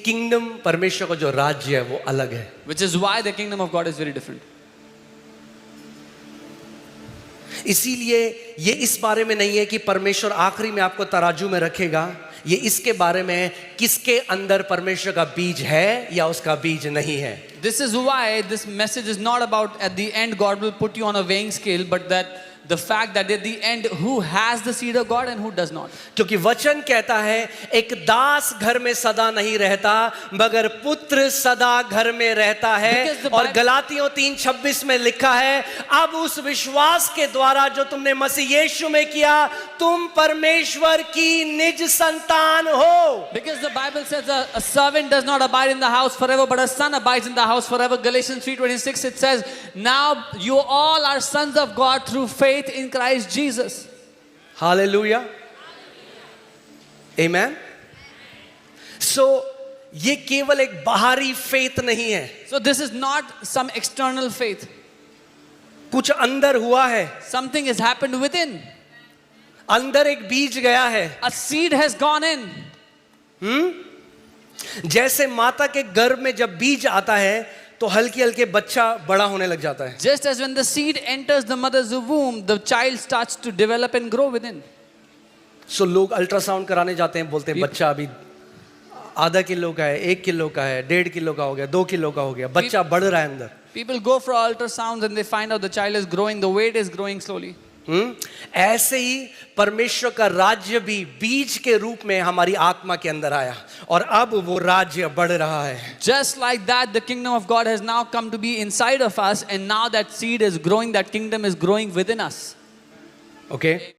Kingdom, परमेश्वर का जो राज्य है वो अलग है. Which is why the kingdom of God is very different. इसीलिए ये इस बारे में नहीं है कि परमेश्वर आखिरी में आपको तराजू में रखेगा. ये इसके बारे में किसके अंदर परमेश्वर का बीज है या उसका बीज नहीं है. This is why this message is not about at the end God will put you on a weighing scale, but that the fact that at the end who has the seed of God and who does not. क्योंकि वचन कहता है एक दास घर में सदा नहीं रहता मगर पुत्र सदा घर में रहता है. और गलातियों 3:26 में लिखा है अब उस विश्वास के द्वारा जो तुमने मसीह यीशु में किया तुम परमेश्वर की निज संतान हो. Because the Bible says a servant does not abide in the house forever, but a son abides in the house forever. Galatians 3:26 it says, now you all are sons of God through faith in Christ Jesus. Hallelujah. Amen. So ये केवल एक बाहरी faith नहीं है. So this is not some external faith. कुछ अंदर हुआ है. Something has happened within. अंदर एक बीज गया है. A seed has gone in. जैसे माता के गर्भ में जब बीज आता है तो हल्की हल्के बच्चा बड़ा होने लग जाता है. Just as when the seed enters the mother's womb, the child starts to develop and grow within. So लोग अल्ट्रासाउंड कराने जाते हैं, बोलते हैं बच्चा अभी आधा किलो का है, 1 किलो का है, 1.5 किलो का हो गया, 2 किलो का हो गया, बच्चा बढ़ रहा है अंदर. People go for ultrasounds and they find out the child is growing, the weight is growing slowly. ऐसे ही परमेश्वर का राज्य भी बीज के रूप में हमारी आत्मा के अंदर आया और अब वो राज्य बढ़ रहा है. Just like that, the kingdom of God has now come to be inside of us, and now that seed is growing, that kingdom is growing within us. Okay.